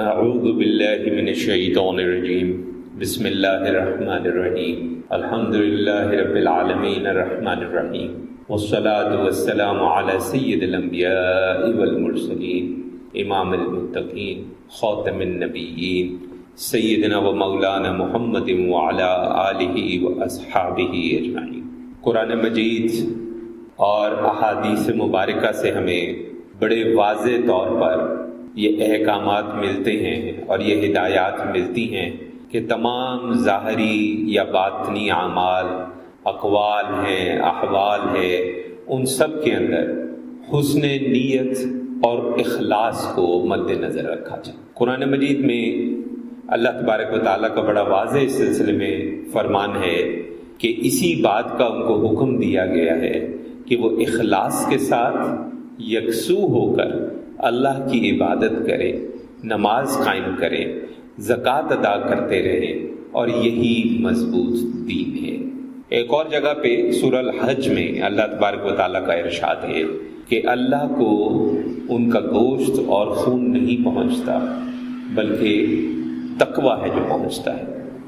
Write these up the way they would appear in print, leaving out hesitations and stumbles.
اعوذ باللہ من الشیطان الرجیم بسم اللہ الرحمن الرحیم الحمد للہ رب العالمین الرحمن الرحیم والصلاة والسلام علی سید الانبیاء والمرسلین امام المتقین خاتم النبیین سیدنا و مولانا محمد وعلی آلہ و اصحابہ اجمعین۔ قرآن مجید اور احادیث مبارکہ سے ہمیں بڑے واضح طور پر یہ احکامات ملتے ہیں اور یہ ہدایات ملتی ہیں کہ تمام ظاہری یا باطنی اعمال، اقوال ہیں، احوال ہے، ان سب کے اندر حسن نیت اور اخلاص کو مد نظر رکھا جائے۔ قرآن مجید میں اللہ تبارک و تعالیٰ کا بڑا واضح اس سلسلے میں فرمان ہے کہ اسی بات کا ان کو حکم دیا گیا ہے کہ وہ اخلاص کے ساتھ یکسو ہو کر اللہ کی عبادت کرے، نماز قائم کرے، زکوٰۃ ادا کرتے رہے، اور یہی مضبوط دین ہے۔ ایک اور جگہ پہ سورہ الحج میں اللہ تبارک و تعالیٰ کا ارشاد ہے کہ اللہ کو ان کا گوشت اور خون نہیں پہنچتا بلکہ تقویٰ ہے جو پہنچتا ہے۔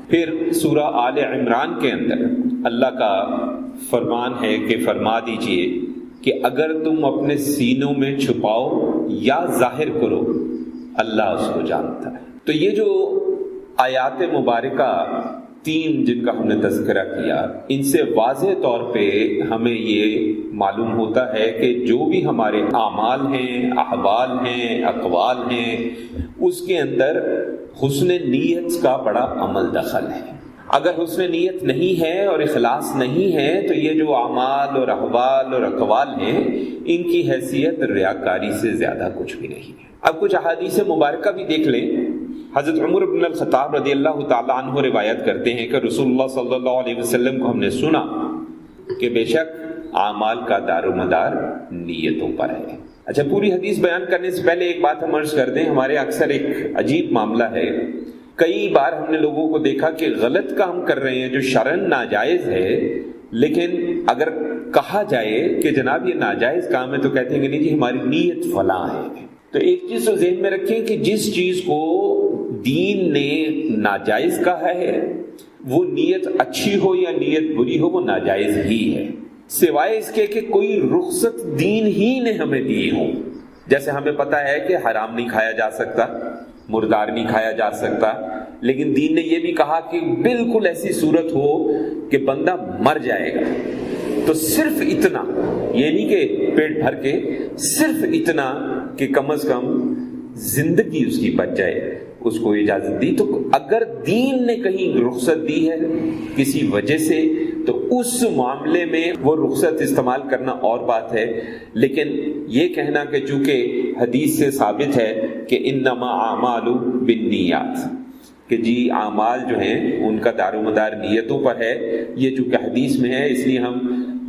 پھر سورہ آل عمران کے اندر اللہ کا فرمان ہے کہ فرما دیجئے کہ اگر تم اپنے سینوں میں چھپاؤ یا ظاہر کرو، اللہ اس کو جانتا ہے۔ تو یہ جو آیات مبارکہ تین جن کا ہم نے تذکرہ کیا، ان سے واضح طور پہ ہمیں یہ معلوم ہوتا ہے کہ جو بھی ہمارے اعمال ہیں، احوال ہیں، اقوال ہیں، اس کے اندر حسن نیت کا بڑا عمل دخل ہے۔ اگر حسن نیت نہیں ہے اور اخلاص نہیں ہے تو یہ جو اعمال اور احوال اور اقوال ہیں، ان کی حیثیت ریاکاری سے زیادہ کچھ بھی نہیں ہے۔ اب کچھ احادیث مبارکہ بھی دیکھ لیں۔ حضرت عمر بن الخطاب رضی اللہ تعالیٰ عنہ روایت کرتے ہیں کہ رسول اللہ صلی اللہ علیہ وسلم کو ہم نے سنا کہ بے شک اعمال کا دار و مدار نیتوں پر ہے۔ اچھا، پوری حدیث بیان کرنے سے پہلے ایک بات ہم عرض کر دیں۔ ہمارے اکثر ایک عجیب معاملہ ہے، کئی بار ہم نے لوگوں کو دیکھا کہ غلط کام کر رہے ہیں جو شرعاً ناجائز ہے، لیکن اگر کہا جائے کہ جناب یہ ناجائز کام ہے تو کہتے ہیں کہ نہیں جی ہماری نیت فلاں ہے۔ تو ایک چیز تو ذہن میں رکھیں کہ جس چیز کو دین نے ناجائز کہا ہے، وہ نیت اچھی ہو یا نیت بری ہو، وہ ناجائز ہی ہے، سوائے اس کے کہ کوئی رخصت دین ہی نے ہمیں دی ہو۔ جیسے ہمیں پتہ ہے کہ حرام نہیں کھایا جا سکتا، مردار نہیں کھایا جا سکتا، لیکن دین نے یہ بھی کہا کہ بالکل ایسی صورت ہو کہ بندہ مر جائے گا تو صرف اتنا، یہ نہیں کہ پیٹ بھر کے، صرف اتنا کہ کم از کم زندگی اس کی بچ جائے، اس کو اجازت دی۔ تو اگر دین نے کہیں رخصت دی ہے کسی وجہ سے تو اس معاملے میں وہ رخصت استعمال کرنا اور بات ہے، لیکن یہ کہنا کہ چونکہ حدیث سے ثابت ہے کہ انما اعمال بالنیات، کہ جی اعمال جو ہیں ان کا دار و مدار نیتوں پر ہے، یہ چونکہ حدیث میں ہے اس لیے ہم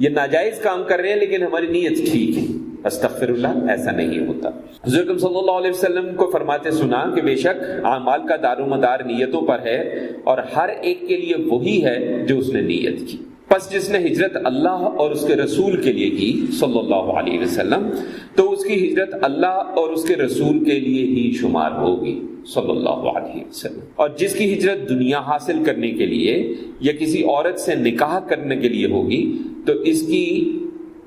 یہ ناجائز کام کر رہے ہیں لیکن ہماری نیت ٹھیک ہے، استغفر اللہ، ایسا نہیں ہوتا۔ حضرت صلی اللہ علیہ وسلم کو فرماتے سنا کہ بے شک اعمال کا دار و مدار نیتوں پر ہے اور ہر ایک کے لیے وہی ہے جو اس نے نیت کی۔ پس جس نے ہجرت اللہ اور اس کے رسول کے لیے کی صلی اللہ علیہ وسلم، تو اس کی ہجرت اللہ اور اس کے رسول کے لیے ہی شمار ہوگی صلی اللہ علیہ وسلم۔ اور جس کی ہجرت دنیا حاصل کرنے کے لیے یا کسی عورت سے نکاح کرنے کے لیے ہوگی تو اس کی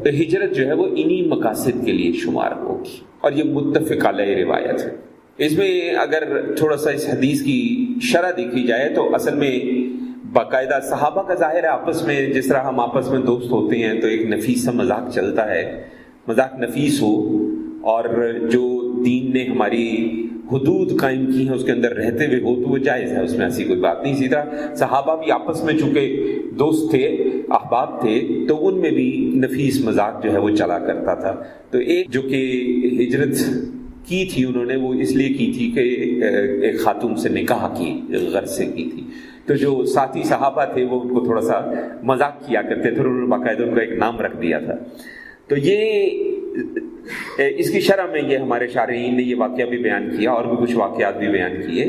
ہجرت جو ہے وہ انہی مقاصد کے لیے شمار ہوگی، اور یہ متفق علیہ روایت ہے۔ اس میں اگر تھوڑا سا اس حدیث کی شرح دیکھی جائے تو اصل میں باقاعدہ صحابہ کا ظاہر ہے آپس میں جس طرح ہم آپس میں دوست ہوتے ہیں تو ایک نفیس سا مذاق چلتا ہے، مذاق نفیس ہو، اور جو دین نے ہماری حدود قائم کی ہیں اس کے اندر رہتے ہوئے ہو تو وہ جائز ہے، اس میں ایسی کوئی بات نہیں۔ اسی طرح صحابہ بھی آپس میں چونکہ دوست تھے، احباب تھے، تو ان میں بھی نفیس مذاق جو ہے وہ چلا کرتا تھا۔ تو ایک جو کہ ہجرت کی تھی انہوں نے وہ اس لیے کی تھی کہ ایک خاتون سے نکاح کی غرض سے کی تھی، تو جو ساتھی صحابہ تھے وہ ان کو تھوڑا سا مذاق کیا کرتے تھے، انہوں نے باقاعدہ ان کا ایک نام رکھ دیا تھا۔ تو یہ اس کی شرح میں یہ ہمارے شارحین نے یہ واقعہ بھی بیان کیا اور بھی کچھ واقعات بھی بیان کیے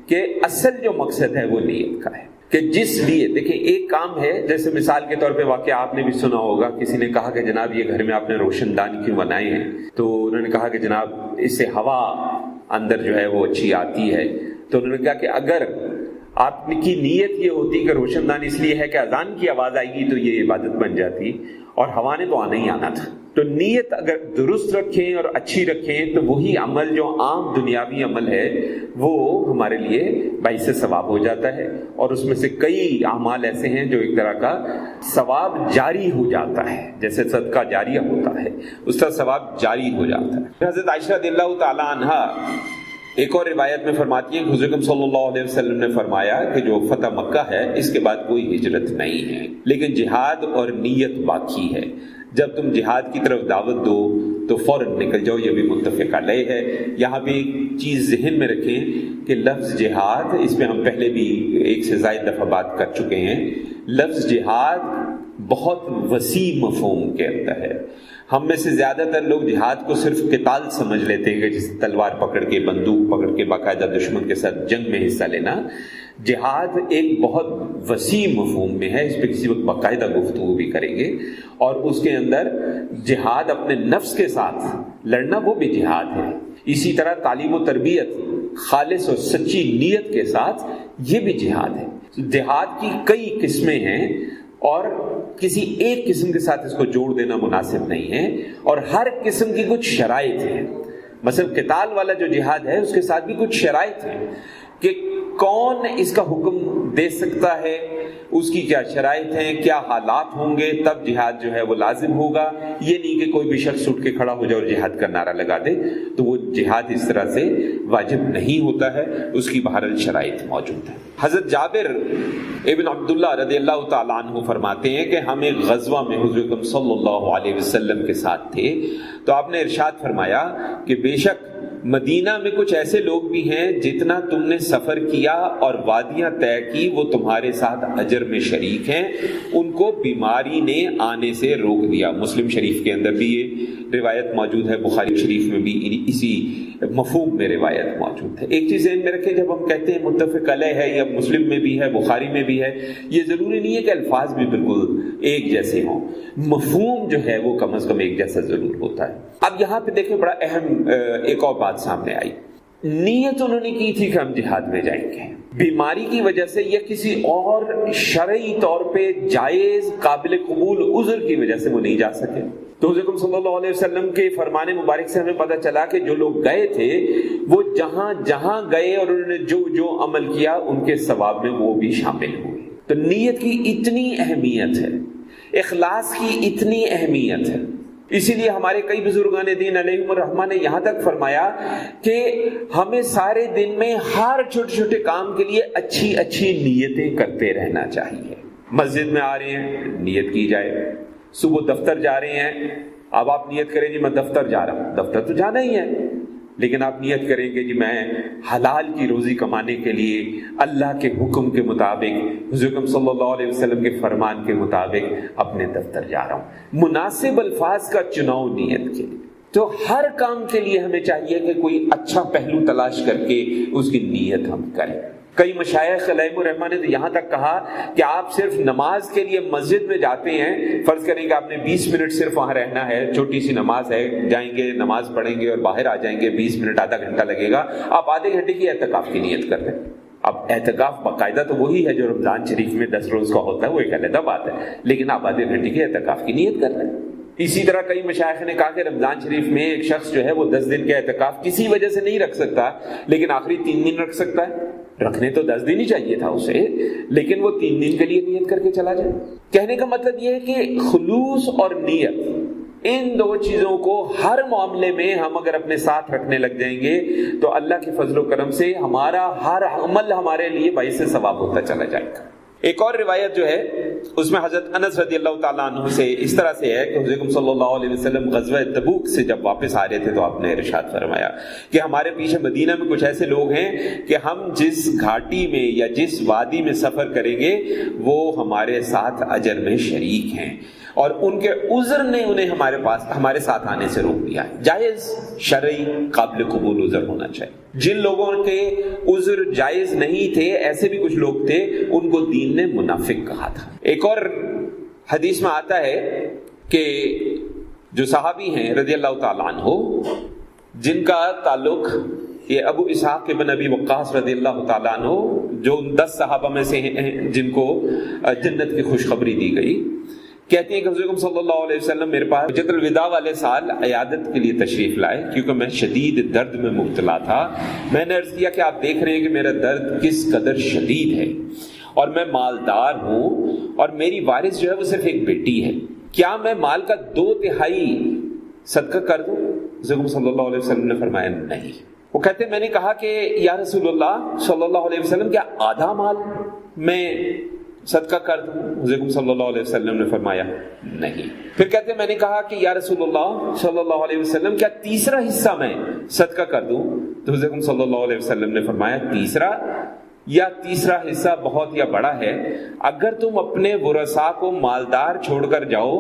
کہ اصل جو مقصد ہے وہ نیت کا ہے، کہ جس لیے دیکھیں ایک کام ہے، جیسے مثال کے طور پہ واقعہ آپ نے بھی سنا ہوگا، کسی نے کہا کہ جناب یہ گھر میں آپ نے روشن دان کیوں بنائے ہیں، تو انہوں نے کہا کہ جناب اس سے ہوا اندر جو ہے وہ اچھی آتی ہے. تو انہوں نے کہا کہ اگر آپ کی نیت یہ ہوتی کہ روشن دان اس لیے ہے کہ اذان کی آواز آئے گی تو یہ عبادت بن جاتی، اور ہوا نے تو آنا ہی آنا تھا. تو نیت اگر درست رکھیں اور اچھی رکھیں تو وہی عمل جو عام دنیاوی عمل ہے وہ ہمارے لیے باعث ثواب ہو جاتا ہے. اور اس میں سے کئی اعمال ایسے ہیں جو ایک طرح کا ثواب جاری ہو جاتا ہے، جیسے صدقہ جاریہ ہوتا ہے اس کا ثواب جاری ہو جاتا ہے. حضرت عائشہ رضی اللہ تعالی عنہا ایک اور روایت میں فرماتی ہیں کہ حضور صلی اللہ علیہ وسلم نے فرمایا کہ جو فتح مکہ ہے اس کے بعد کوئی ہجرت نہیں ہے، لیکن جہاد اور نیت باقی ہے. جب تم جہاد کی طرف دعوت دو تو فوراً نکل جاؤ، یہ بھی متفق علیہ ہے. یہاں پہ ایک چیز ذہن میں رکھیں کہ لفظ جہاد، اس پہ ہم پہلے بھی ایک سے زائد دفعہ بات کر چکے ہیں. لفظ جہاد بہت وسیع مفہوم کے اندر ہے. ہم میں سے زیادہ تر لوگ جہاد کو صرف قتال سمجھ لیتے ہیں کہ جس تلوار پکڑ کے بندوق پکڑ کے باقاعدہ دشمن کے ساتھ جنگ میں حصہ لینا. جہاد ایک بہت وسیع مفہوم میں ہے، اس پہ کسی وقت باقاعدہ گفتگو بھی کریں گے. اور اس کے اندر جہاد اپنے نفس کے ساتھ لڑنا وہ بھی جہاد ہے. اسی طرح تعلیم و تربیت خالص اور سچی نیت کے ساتھ یہ بھی جہاد ہے. جہاد کی کئی قسمیں ہیں اور کسی ایک قسم کے ساتھ اس کو جوڑ دینا مناسب نہیں ہے، اور ہر قسم کی کچھ شرائط ہیں. مثلا قتال والا جو جہاد ہے اس کے ساتھ بھی کچھ شرائط ہیں کہ کون اس کا حکم دے سکتا ہے، اس کی کیا شرائط ہیں، کیا حالات ہوں گے تب جہاد جو ہے وہ لازم ہوگا. یہ نہیں کہ کوئی بھی شخص اٹھ کے کھڑا ہو جائے اور جہاد کا نعرہ لگا دے، تو وہ جہاد اس طرح سے واجب نہیں ہوتا ہے، اس کی بہرحال شرائط موجود ہے. حضرت جابر ابن عبداللہ رضی اللہ تعالیٰ عنہ فرماتے ہیں کہ ہم ایک غزوہ میں حضور اکرم صلی اللہ علیہ وسلم کے ساتھ تھے، تو آپ نے ارشاد فرمایا کہ بے شک مدینہ میں کچھ ایسے لوگ بھی ہیں جتنا تم نے سفر کیا اور وادیاں طے کی وہ تمہارے ساتھ اجر میں شریک ہیں، ان کو بیماری نے آنے سے روک دیا. مسلم شریف کے اندر بھی یہ روایت موجود ہے، بخاری شریف میں بھی اسی مفہوم میں روایت موجود ہے. ایک چیز ذہن میں رکھیں، جب ہم کہتے ہیں متفق علیہ ہے یا مسلم میں بھی ہے بخاری میں بھی ہے، یہ ضروری نہیں ہے کہ الفاظ بھی بالکل ایک جیسے ہوں، مفہوم جو ہے وہ کم از کم ایک جیسا ضرور ہوتا ہے. اب یہاں پہ دیکھیں بڑا اہم ایک اور بات سامنے آئی. نیت انہوں نے کی تھی کہ ہم جہاد میں جائیں گے، بیماری کی وجہ سے یا کسی اور شرعی طور پہ جائز قابل قبول عذر کی وجہ سے وہ نہیں جا سکے. تو حضرت صلی اللہ علیہ وسلم کے فرمان مبارک سے ہمیں پتہ چلا کہ جو لوگ گئے تھے وہ جہاں جہاں گئے اور انہوں نے جو جو عمل کیا ان کے ثواب میں وہ بھی شامل ہوئے. تو نیت کی اتنی اہمیت ہے، اخلاص کی اتنی اہمیت ہے. اسی لیے ہمارے کئی بزرگان دین علیہم الرحمہ نے یہاں تک فرمایا کہ ہمیں سارے دن میں ہر چھوٹے چھوٹے کام کے لیے اچھی اچھی نیتیں کرتے رہنا چاہیے. مسجد میں آ رہے ہیں نیت کی جائے، صبح دفتر جا رہے ہیں، اب آپ نیت کریں جی میں دفتر جا رہا ہوں، دفتر تو جانا ہی ہے، لیکن آپ نیت کریں گے جی میں حلال کی روزی کمانے کے لیے اللہ کے حکم کے مطابق حضور صلی اللہ علیہ وسلم کے فرمان کے مطابق اپنے دفتر جا رہا ہوں. مناسب الفاظ کا چناؤ نیت کے لیے. تو ہر کام کے لیے ہمیں چاہیے کہ کوئی اچھا پہلو تلاش کر کے اس کی نیت ہم کریں. کئی مشائخ علیہم الرحمہ نے تو یہاں تک کہا کہ آپ صرف نماز کے لیے مسجد میں جاتے ہیں، فرض کریں کہ آپ نے 20 منٹ صرف وہاں رہنا ہے، چھوٹی سی نماز ہے، جائیں گے نماز پڑھیں گے اور باہر آ جائیں گے، 20 منٹ آدھا گھنٹہ لگے گا، آپ آدھے گھنٹے کی اعتکاف کی نیت کر لیں. اب اعتکاف باقاعدہ تو وہی ہے جو رمضان شریف میں 10 روز کا ہوتا ہے، وہ ایک علیحدہ بات ہے، لیکن آپ آدھے گھنٹے کی اعتکاف کی نیت کر لیں. اسی طرح کئی مشائخ نے کہا کہ رمضان شریف میں ایک شخص جو ہے وہ 10 دن کے اعتکاف کسی وجہ سے نہیں رکھ سکتا، لیکن آخری 3 دن رکھ سکتا ہے. رکھنے تو 10 دن ہی چاہیے تھا اسے، لیکن وہ 3 دن کے لیے نیت کر کے چلا جائے. کہنے کا مطلب یہ ہے کہ خلوص اور نیت، ان دو چیزوں کو ہر معاملے میں ہم اگر اپنے ساتھ رکھنے لگ جائیں گے تو اللہ کے فضل و کرم سے ہمارا ہر عمل ہمارے لیے باعث ثواب ہوتا چلا جائے گا. ایک اور روایت جو ہے اس میں حضرت انس رضی اللہ تعالیٰ عنہ سے اس طرح سے ہے کہ حضور صلی اللہ علیہ وسلم غزوہ تبوک سے جب واپس آ رہے تھے تو آپ نے ارشاد فرمایا کہ ہمارے پیچھے مدینہ میں کچھ ایسے لوگ ہیں کہ ہم جس گھاٹی میں یا جس وادی میں سفر کریں گے وہ ہمارے ساتھ اجر میں شریک ہیں، اور ان کے عذر نے انہیں ہمارے ساتھ آنے سے روک دیا. جائز شرعی قابل قبول عذر ہونا چاہیے. جن لوگوں کے عذر جائز نہیں تھے، ایسے بھی کچھ لوگ تھے، ان کو دین نے منافق کہا تھا. ایک اور حدیث میں آتا ہے کہ جو صحابی ہیں رضی اللہ تعالیٰ عنہ جن کا تعلق یہ ابو اسحاق بن ابی وقاص رضی اللہ تعالیٰ عنہ جو 10 صحابہ میں سے ہیں جن کو جنت کی خوشخبری دی گئی، کہتے ہیں کہ حضور صلی اللہ علیہ وسلم میرے پاس حجۃ الوداع والے سال عیادت کے لیے تشریف لائے، کیونکہ میں شدید درد میں مبتلا تھا۔ میں نے عرض کیا کہ آپ دیکھ رہے ہیں کہ میرا درد کس قدر شدید ہے، اور میں مالدار ہوں، اور میری وارث جو ہے وہ صرف ایک بیٹی ہے، کیا میں مال کا 2/3 صدقہ کر دوں؟ حضور صلی اللہ علیہ وسلم نے فرمایا نہیں۔ وہ کہتے ہیں میں نے کہا کہ یا رسول اللہ صلی اللہ علیہ وسلم کیا آدھا مال میں صدقہ کر دوں؟ حضور صلی اللہ علیہ وسلم نے فرمایا نہیں۔ پھر کہتے ہیں میں نے کہا کہ یا رسول اللہ صلی اللہ علیہ وسلم کیا تیسرا حصہ میں صدقہ کر دوں؟ تو حضور صلی اللہ علیہ وسلم نے فرمایا تیسرا حصہ بہت یا بڑا ہے، اگر تم اپنے ورثاء کو مالدار چھوڑ کر جاؤ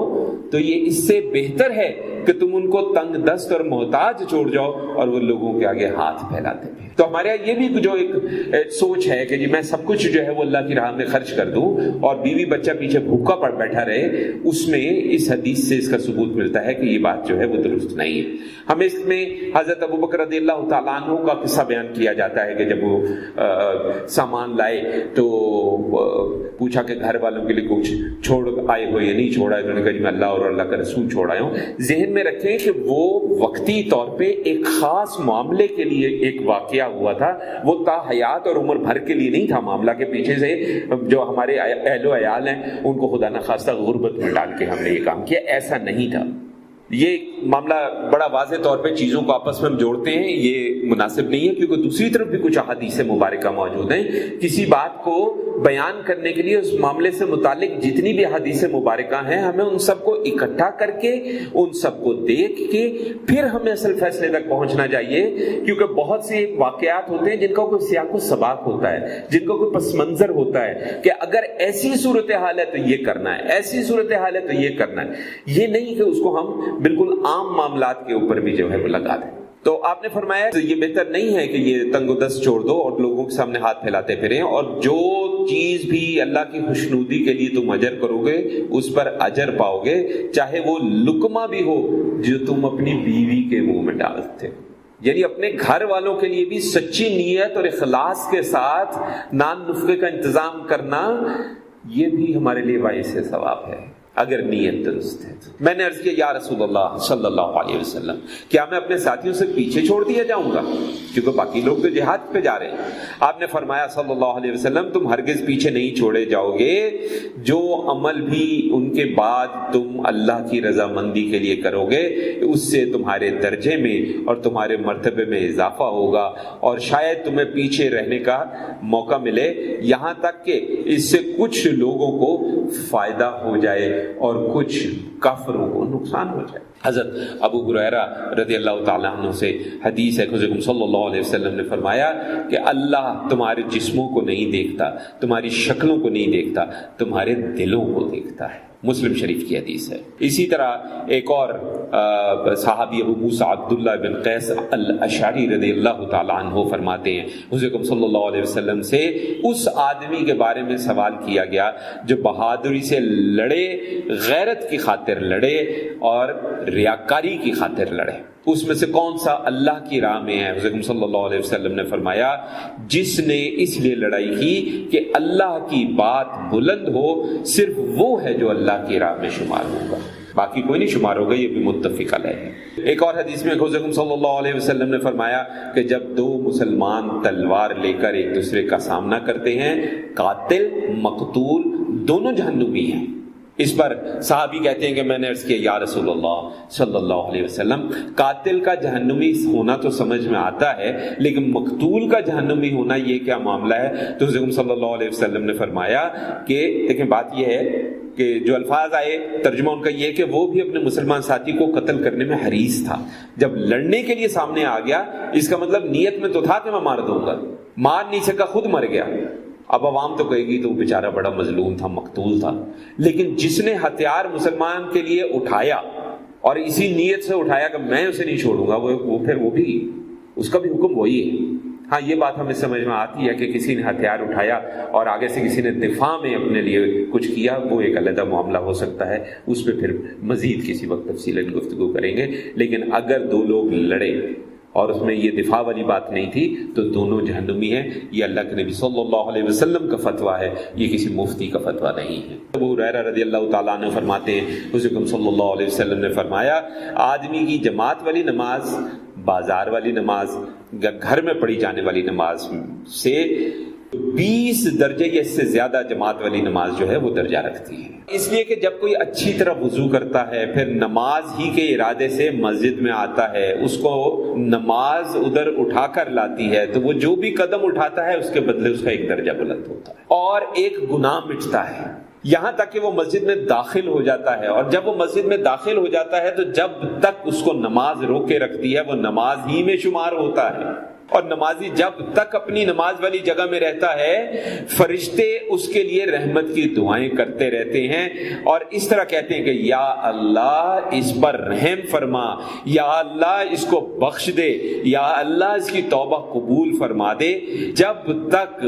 تو یہ اس سے بہتر ہے کہ تم ان کو تنگ دست اور محتاج چھوڑ جاؤ اور وہ لوگوں کے آگے ہاتھ پھیلاتے ہیں۔ تو ہمارے یہاں یہ بھی جو ایک سوچ ہے کہ جی میں سب کچھ جو ہے وہ اللہ کی راہ میں خرچ کر دوں اور بیوی بچہ پیچھے بھوکا پڑ بیٹھا رہے، اس میں اس حدیث سے اس کا ثبوت ملتا ہے کہ یہ بات جو ہے وہ درست نہیں ہے۔ ہمیں اس میں حضرت ابوبکر رضی اللہ تعالیٰ عنہ کا قصہ بیان کیا جاتا ہے کہ جب وہ سامان لائے تو پوچھا کہ گھر والوں کے لیے کچھ چھوڑ آئے ہو یا نہیں چھوڑا ہے، انہوں نے کہا جی میں اللہ اور اللہ کا رسول چھوڑ آیا ہوں۔ ذہن میں رکھیں کہ وہ وقتی طور پہ ایک خاص معاملے کے لیے ایک واقعہ ہوا تھا، وہ تا حیات اور عمر بھر کے لیے نہیں تھا معاملہ کہ پیچھے سے جو ہمارے اہل و عیال ہیں ان کو خدا نخواستہ غربت میں ڈال کے ہم نے یہ کام کیا، ایسا نہیں تھا۔ یہ معاملہ بڑا واضح طور پہ چیزوں کو آپس میں ہم جوڑتے ہیں، یہ مناسب نہیں ہے، کیونکہ دوسری طرف بھی کچھ احادیث مبارکہ موجود ہیں۔ کسی بات کو بیان کرنے کے لیے اس معاملے سے متعلق جتنی بھی احادیث مبارکہ ہیں ہمیں ان سب کو اکٹھا کر کے ان سب کو دیکھ کے پھر ہمیں اصل فیصلے تک پہنچنا چاہیے، کیونکہ بہت سے واقعات ہوتے ہیں جن کا کوئی سیاق و سباق ہوتا ہے، جن کا کوئی پس منظر ہوتا ہے کہ اگر ایسی صورتحال ہے تو یہ کرنا ہے، ایسی صورتحال ہے تو یہ کرنا ہے، یہ نہیں کہ اس کو ہم بالکل عام معاملات کے اوپر بھی جو ہے وہ لگا دیں۔ تو آپ نے فرمایا کہ یہ بہتر نہیں ہے کہ یہ تنگ و دست چھوڑ دو اور لوگوں کے سامنے ہاتھ پھیلاتے پھریں، اور جو چیز بھی اللہ کی خوشنودی کے لیے تم اجر کرو گے اس پر اجر پاؤ گے، چاہے وہ لقمہ بھی ہو جو تم اپنی بیوی کے منہ میں ڈالتے ہو۔ یعنی اپنے گھر والوں کے لیے بھی سچی نیت اور اخلاص کے ساتھ نان نفقے کا انتظام کرنا، یہ بھی ہمارے لیے باعث ثواب ہے اگر نیت درست ہے۔ میں نے عرض کیا یا رسول اللہ صلی اللہ علیہ وسلم کیا میں اپنے ساتھیوں سے پیچھے چھوڑ دیا جاؤں گا، کیونکہ باقی لوگ تو جہاد پہ جا رہے ہیں۔ آپ نے فرمایا صلی اللہ علیہ وسلم تم ہرگز پیچھے نہیں چھوڑے جاؤ گے، جو عمل بھی ان کے بعد تم اللہ کی رضامندی کے لیے کرو گے اس سے تمہارے درجے میں اور تمہارے مرتبے میں اضافہ ہوگا، اور شاید تمہیں پیچھے رہنے کا موقع ملے، یہاں تک کہ اس سے کچھ لوگوں کو فائدہ ہو جائے اور کچھ کافروں کو نقصان ہو جائے۔ حضرت ابو ہریرہ رضی اللہ تعالیٰ عنہ سے حدیث ہے کہ حضور صلی اللہ علیہ وسلم نے فرمایا کہ اللہ تمہارے جسموں کو نہیں دیکھتا، تمہاری شکلوں کو نہیں دیکھتا، تمہارے دلوں کو دیکھتا ہے۔ مسلم شریف کی حدیث ہے۔ اسی طرح ایک اور صحابی ابو موسیٰ عبداللہ بن قیس الاشعری رضی اللہ تعالیٰ عنہ فرماتے ہیں حضور صلی اللہ علیہ وسلم سے اس آدمی کے بارے میں سوال کیا گیا جو بہادری سے لڑے، غیرت کی خاطر لڑے اور ریاکاری کی خاطر لڑے، اس میں سے کون سا اللہ کی راہ میں ہے؟ حضور صلی اللہ علیہ وسلم نے فرمایا جس نے اس لیے لڑائی کی کہ اللہ کی بات بلند ہو، صرف وہ ہے جو اللہ کی راہ میں شمار ہوگا، باقی کوئی نہیں شمار ہوگا۔ یہ بھی متفق علیہ ہے۔ ایک اور حدیث میں حضور صلی اللہ علیہ وسلم نے فرمایا کہ جب دو مسلمان تلوار لے کر ایک دوسرے کا سامنا کرتے ہیں، قاتل مقتول دونوں جہنمی ہیں۔ اس پر صحابی کہتے ہیں کہ میں نے عرض کیا یا رسول اللہ صلی اللہ علیہ وسلم قاتل کا جہنمی ہونا تو سمجھ میں آتا ہے، لیکن مقتول کا جہنمی ہونا یہ کیا معاملہ ہے؟ تو حضور صلی اللہ علیہ وسلم نے فرمایا کہ دیکھیں بات یہ ہے کہ جو الفاظ آئے ترجمہ ان کا یہ کہ وہ بھی اپنے مسلمان ساتھی کو قتل کرنے میں حریص تھا، جب لڑنے کے لیے سامنے آ گیا اس کا مطلب نیت میں تو تھا کہ میں مار دوں گا، مار نہیں سکا، خود مر گیا۔ اب عوام تو کہے گی تو وہ بیچارہ بڑا مظلوم تھا، مقتول تھا، لیکن جس نے ہتھیار مسلمان کے لیے اٹھایا اور اسی نیت سے اٹھایا کہ میں اسے نہیں چھوڑوں گا، وہ پھر وہ بھی اس کا بھی حکم وہی ہے۔ ہاں یہ بات ہمیں سمجھ میں آتی ہے کہ کسی نے ہتھیار اٹھایا اور آگے سے کسی نے دفاع میں اپنے لیے کچھ کیا، وہ ایک علیحدہ معاملہ ہو سکتا ہے، اس پہ پھر مزید کسی وقت تفصیل گفتگو کریں گے۔ لیکن اگر دو لوگ لڑے اور اس میں یہ دفاع والی بات نہیں تھی تو دونوں جہنمی ہیں. یہ اللہ کے نبی صلی اللہ علیہ وسلم کا فتویٰ ہے، یہ کسی مفتی کا فتویٰ نہیں ہے. ابو ہریرہ رضی اللہ تعالیٰ عنہ فرماتے ہیں حضور صلی اللہ علیہ وسلم نے فرمایا آدمی کی جماعت والی نماز، بازار والی نماز، گھر میں پڑھی جانے والی نماز سے 20 درجے یا اس سے زیادہ جماعت والی نماز جو ہے وہ درجہ رکھتی ہے. اس لیے کہ جب کوئی اچھی طرح وضو کرتا ہے پھر نماز ہی کے ارادے سے مسجد میں آتا ہے، اس کو نماز ادھر اٹھا کر لاتی ہے، تو وہ جو بھی قدم اٹھاتا ہے اس کے بدلے اس کا ایک درجہ بلند ہوتا ہے اور ایک گناہ مٹتا ہے، یہاں تک کہ وہ مسجد میں داخل ہو جاتا ہے. اور جب وہ مسجد میں داخل ہو جاتا ہے تو جب تک اس کو نماز روکے رکھتی ہے وہ نماز ہی میں شمار ہوتا ہے. اور نمازی جب تک اپنی نماز والی جگہ میں رہتا ہے فرشتے اس کے لیے رحمت کی دعائیں کرتے رہتے ہیں اور اس طرح کہتے ہیں کہ یا اللہ اس پر رحم فرما، یا اللہ اس کو بخش دے، یا اللہ اس کی توبہ قبول فرما دے، جب تک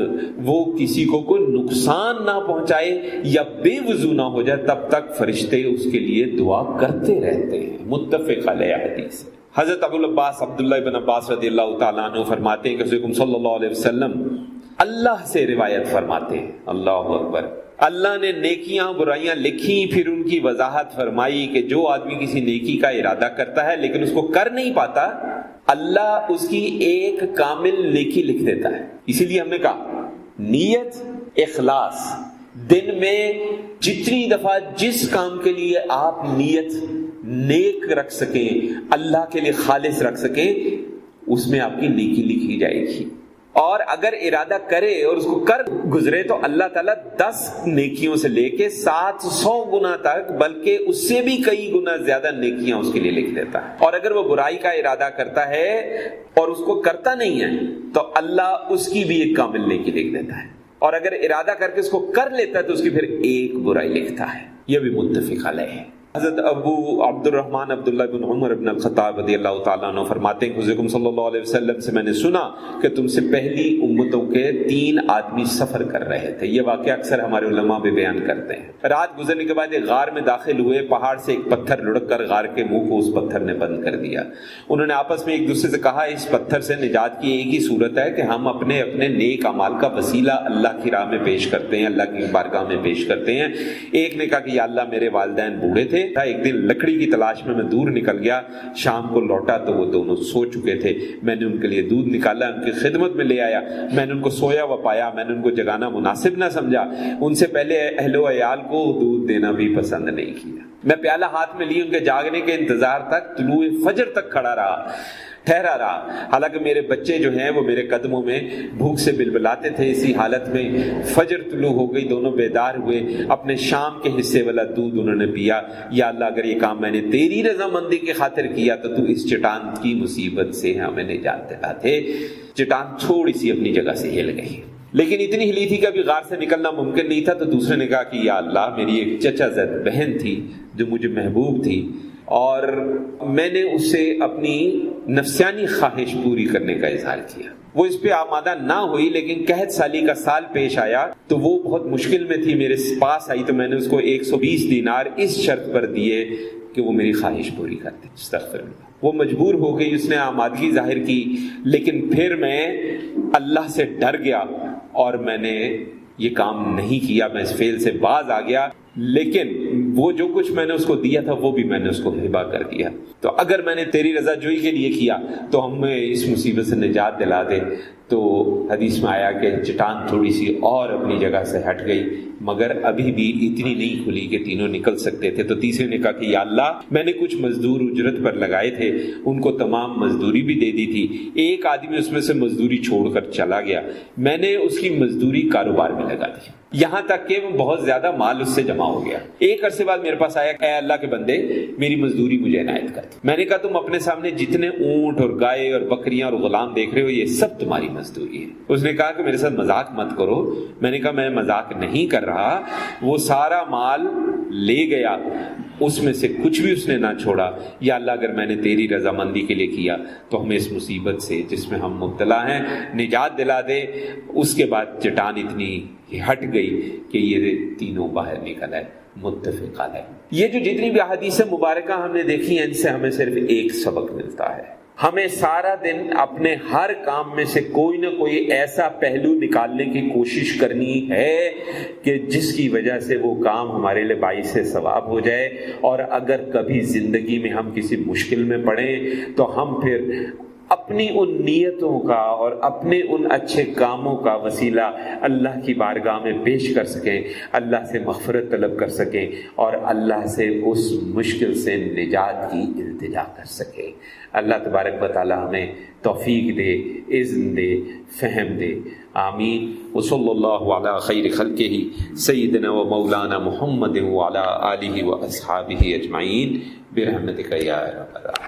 وہ کسی کو کوئی نقصان نہ پہنچائے یا بے وضو نہ ہو جائے تب تک فرشتے اس کے لیے دعا کرتے رہتے ہیں. متفق علیہ حدیث. حضرت ابو العباس عبداللہ ابن عباس رضی اللہ تعالیٰ عنہ فرماتے ہیں کہ حضور صلی اللہ علیہ وسلم اللہ سے روایت فرماتے ہیں، اللہ اکبر، اللہ نے نیکیاں برائیاں لکھی پھر ان کی وضاحت فرمائی کہ جو آدمی کسی نیکی کا ارادہ کرتا ہے لیکن اس کو کر نہیں پاتا اللہ اس کی ایک کامل نیکی لکھ دیتا ہے. اسی لیے ہم نے کہا نیت اخلاص، دن میں جتنی دفعہ جس کام کے لیے آپ نیت نیک رکھ سکیں، اللہ کے لیے خالص رکھ سکیں، اس میں آپ کی نیکی لکھی جائے گی. اور اگر ارادہ کرے اور اس کو کر گزرے تو اللہ تعالیٰ 10 نیکیوں سے لے کے 700 گنا تک بلکہ اس سے بھی کئی گنا زیادہ نیکیاں اس کے لیے لکھ دیتا ہے. اور اگر وہ برائی کا ارادہ کرتا ہے اور اس کو کرتا نہیں ہے تو اللہ اس کی بھی ایک کامل نیکی لکھ دیتا ہے. اور اگر ارادہ کر کے اس کو کر لیتا ہے تو اس کی پھر ایک برائی لکھتا ہے. یہ بھی متفق علیہ ہے. حضرت ابو عبد الرحمن عبداللہ بن عمر بن الخطاب رضی اللہ تعالیٰ عنہ فرماتے ہیں کہ حضور صلی اللہ علیہ وسلم سے میں نے سنا کہ تم سے پہلی امتوں کے 3 آدمی سفر کر رہے تھے. یہ واقعہ اکثر ہمارے علماء بھی بیان کرتے ہیں. رات گزرنے کے بعد ایک غار میں داخل ہوئے، پہاڑ سے ایک پتھر لڑک کر غار کے منہ کو اس پتھر نے بند کر دیا. انہوں نے آپس میں ایک دوسرے سے کہا اس پتھر سے نجات کی ایک ہی صورت ہے کہ ہم اپنے اپنے نیک اعمال کا وسیلہ اللہ کی راہ میں پیش کرتے ہیں، اللہ کی بارگاہ میں پیش کرتے ہیں. ایک نے کہا کہ یا اللہ میرے والدین بوڑھے تھے، ایک دن لکڑی کی تلاش میں دور نکل گیا، شام کو لوٹا تو وہ دونوں سو چکے تھے، میں نے ان کے لیے دودھ نکالا، ان کی خدمت میں لے آیا، میں نے ان کو سویا ہوا پایا، میں نے ان کو جگانا مناسب نہ سمجھا، ان سے پہلے اہل و عیال کو دودھ دینا بھی پسند نہیں کیا. میں پیالہ ہاتھ میں لی ان کے جاگنے کے انتظار تک طلوع فجر تک کھڑا رہا، ٹھہرا رہا، حالانکہ میرے بچے جو ہیں وہ میرے قدموں میں بھوک سے بلبلاتے تھے. اسی حالت میں فجر طلوع ہو گئی، دونوں بیدار ہوئے، اپنے شام کے حصے والا دودھ انہوں نے پیا. یا اللہ اگر یہ کام میں نے تیری رضامندی کی خاطر کیا تو اس چٹان کی مصیبت سے ہمیں نجات دلا دے. چٹان تھوڑی سی اپنی جگہ سے ہل گئی لیکن اتنی ہلی تھی کہ ابھی غار سے نکلنا ممکن نہیں تھا. تو دوسرے نے کہا کہ یا اللہ میری ایک چچا زد بہن تھی جو مجھے محبوب تھی اور میں نے اس سے اپنی نفسیانی خواہش پوری کرنے کا اظہار کیا. وہ اس پہ آمادہ نہ ہوئی لیکن قحط سالی کا سال پیش آیا تو وہ بہت مشکل میں تھی، میرے پاس آئی تو میں نے اس کو 120 دینار اس شرط پر دیے کہ وہ میری خواہش پوری کرتے. استغفر اللہ. وہ مجبور ہو گئی، اس نے آمادگی ظاہر کی، لیکن پھر میں اللہ سے ڈر گیا اور میں نے یہ کام نہیں کیا، میں اس فعل سے باز آ گیا. لیکن وہ جو کچھ میں نے اس کو دیا تھا وہ بھی میں نے اس کو ہبہ کر دیا. تو اگر میں نے تیری رضا جوئی کے لیے کیا تو ہمیں اس مصیبت سے نجات دلا دے. تو حدیث میں آیا کہ چٹان تھوڑی سی اور اپنی جگہ سے ہٹ گئی مگر ابھی بھی اتنی نہیں کھلی کہ تینوں نکل سکتے تھے. تو تیسرے نے کہا کہ یا اللہ میں نے کچھ مزدور اجرت پر لگائے تھے، ان کو تمام مزدوری بھی دے دی تھی، ایک آدمی اس میں سے مزدوری چھوڑ کر چلا گیا، میں نے اس کی مزدوری کاروبار میں لگا دی، یہاں تک کہ وہ بہت زیادہ مال اس سے جمع ہو گیا. ایک عرصے بعد میرے پاس آیا، اے اللہ کے بندے میری مزدوری مجھے عنایت کر دی. میں نے کہا تم اپنے سامنے جتنے اونٹ اور گائے اور بکریاں اور غلام دیکھ رہے ہو یہ سب تمہاری مزدوری ہے. اس نے کہا کہ میرے ساتھ مذاق مت کرو. میں نے کہا میں مذاق نہیں کر رہا. وہ سارا مال لے گیا، اس میں سے کچھ بھی اس نے نہ چھوڑا. یا اللہ اگر میں نے تیری رضامندی کے لیے کیا تو ہمیں اس مصیبت سے جس میں ہم مبتلا ہیں نجات دلا دے. اس کے بعد چٹان اتنی ہٹ گئی کہ یہ تینوں باہر نکل آئے. متفق علیہ. یہ جو جتنی بھی احادیث مبارکہ ہم نے دیکھی ہیں ان سے ہمیں صرف ایک سبق ملتا ہے. ہمیں سارا دن اپنے ہر کام میں سے کوئی نہ کوئی ایسا پہلو نکالنے کی کوشش کرنی ہے کہ جس کی وجہ سے وہ کام ہمارے لیے باعث ثواب ہو جائے، اور اگر کبھی زندگی میں ہم کسی مشکل میں پڑیں تو ہم پھر اپنی ان نیتوں کا اور اپنے ان اچھے کاموں کا وسیلہ اللہ کی بارگاہ میں پیش کر سکیں، اللہ سے مغفرت طلب کر سکیں اور اللہ سے اس مشکل سے نجات کی التجا کر سکیں۔ اللہ تبارک و تعالی ہمیں توفیق دے، اذن دے، فہم دے، آمین۔ وصلی اللہ علی خیر خلقہ سیدنا و مولانا محمد وعلی آلہ و اصحابہ اجمعین برحمتک یا رب العالمین۔